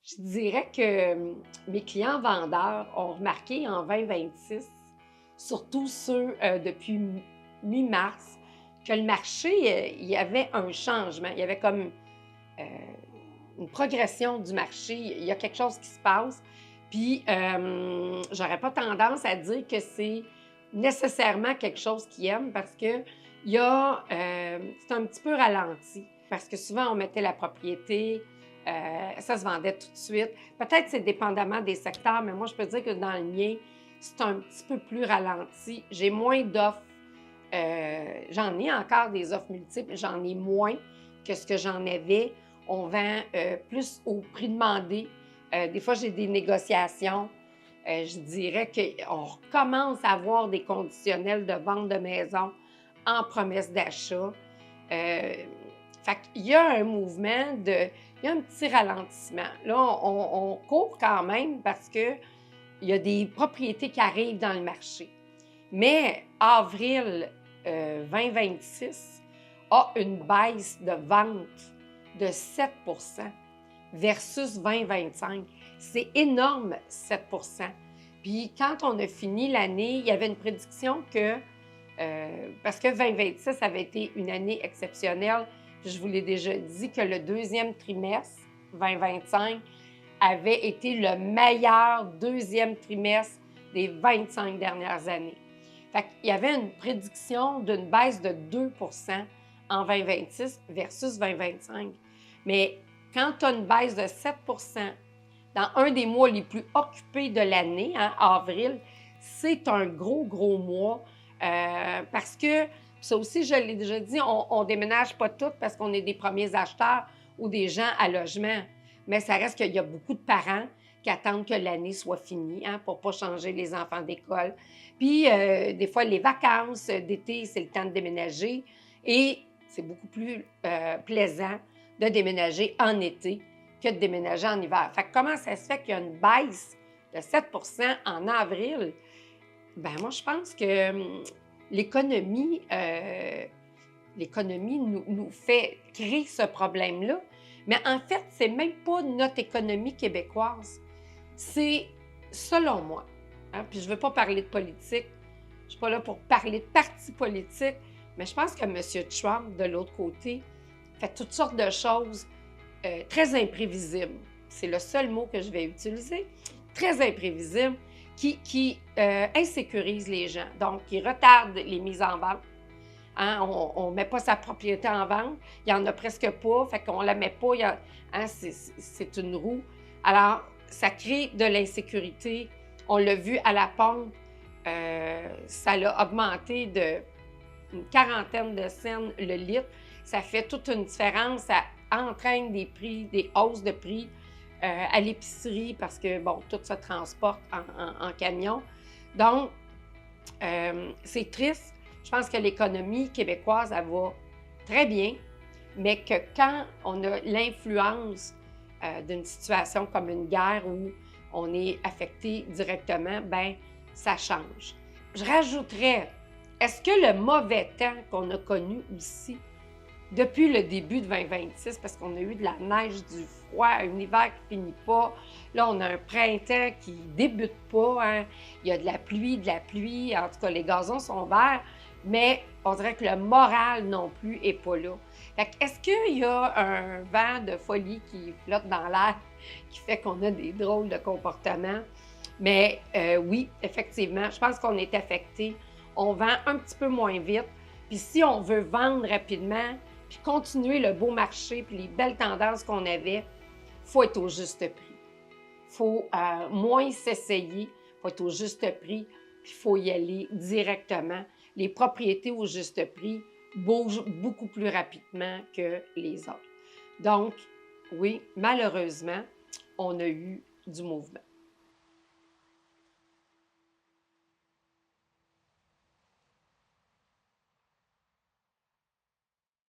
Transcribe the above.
Je dirais que mes clients vendeurs ont remarqué en 2026, surtout ceux depuis mi-mars, que le marché, il y avait un changement. Il y avait comme euh, une progression du marché. Il y a quelque chose qui se passe. Puis, j'aurais pas tendance à dire que c'est nécessairement quelque chose qu'ils aiment parce que c'est un petit peu ralenti. Parce que souvent, on mettait la propriété, ça se vendait tout de suite. Peut-être c'est dépendamment des secteurs, mais moi, je peux dire que dans le mien, c'est un petit peu plus ralenti. J'ai moins d'offres. J'en ai encore des offres multiples, j'en ai moins que ce que j'en avais. On vend plus au prix demandé. Des fois, j'ai des négociations. Je dirais qu'on recommence à avoir des conditionnels de vente de maison en promesse d'achat. Fait qu'il y a un mouvement il y a un petit ralentissement. Là, on court quand même parce qu'il y a des propriétés qui arrivent dans le marché. Mais avril 2026 a une baisse de vente de 7 versus 2025. C'est énorme, 7. Puis quand on a fini l'année, il y avait une prédiction parce que 2026 avait été une année exceptionnelle, je vous l'ai déjà dit, que le deuxième trimestre, 2025, avait été le meilleur deuxième trimestre des 25 dernières années. Fait qu'il y avait une prédiction d'une baisse de 2 en 2026 versus 2025. Mais quand tu as une baisse de 7 dans un des mois les plus occupés de l'année, avril, c'est un gros mois parce que, ça aussi, je l'ai déjà dit, on ne déménage pas toutes parce qu'on est des premiers acheteurs ou des gens à logement. Mais ça reste qu'il y a beaucoup de parents qui attendent que l'année soit finie pour ne pas changer les enfants d'école. Puis, des fois, les vacances d'été, c'est le temps de déménager et c'est beaucoup plus plaisant de déménager en été que de déménager en hiver. Fait que comment ça se fait qu'il y a une baisse de 7 en avril? Ben moi, je pense que l'économie, nous fait créer ce problème-là. Mais en fait, c'est même pas notre économie québécoise. C'est, selon moi, puis je ne veux pas parler de politique, je ne suis pas là pour parler de parti politique, mais je pense que M. Trump, de l'autre côté, fait toutes sortes de choses très imprévisibles. C'est le seul mot que je vais utiliser. Très imprévisibles qui insécurisent les gens. Donc, qui retardent les mises en vente. On ne met pas sa propriété en vente. Il n'y en a presque pas, fait qu'on ne la met pas. C'est une roue. Alors, ça crée de l'insécurité. On l'a vu à la pompe. Ça l'a augmenté d'une quarantaine de cents le litre. Ça fait toute une différence. Ça entraîne des hausses de prix à l'épicerie parce que, bon, tout se transporte en camion. Donc, c'est triste. Je pense que l'économie québécoise, elle va très bien, mais que quand on a l'influence d'une situation comme une guerre où on est affecté directement, ben ça change. Je rajouterais, est-ce que le mauvais temps qu'on a connu aussi depuis le début de 2026, parce qu'on a eu de la neige, du froid, un hiver qui finit pas. Là, on a un printemps qui débute pas. Il y a de la pluie. En tout cas, les gazons sont verts, mais on dirait que le moral non plus n'est pas là. Fait que, est-ce qu'il y a un vent de folie qui flotte dans l'air qui fait qu'on a des drôles de comportements? Mais oui, effectivement, je pense qu'on est affecté. On vend un petit peu moins vite. Puis si on veut vendre rapidement, puis continuer le beau marché, puis les belles tendances qu'on avait, il faut être au juste prix. Il faut moins s'essayer, il faut être au juste prix, puis il faut y aller directement. Les propriétés au juste prix bougent beaucoup plus rapidement que les autres. Donc, oui, malheureusement, on a eu du mouvement.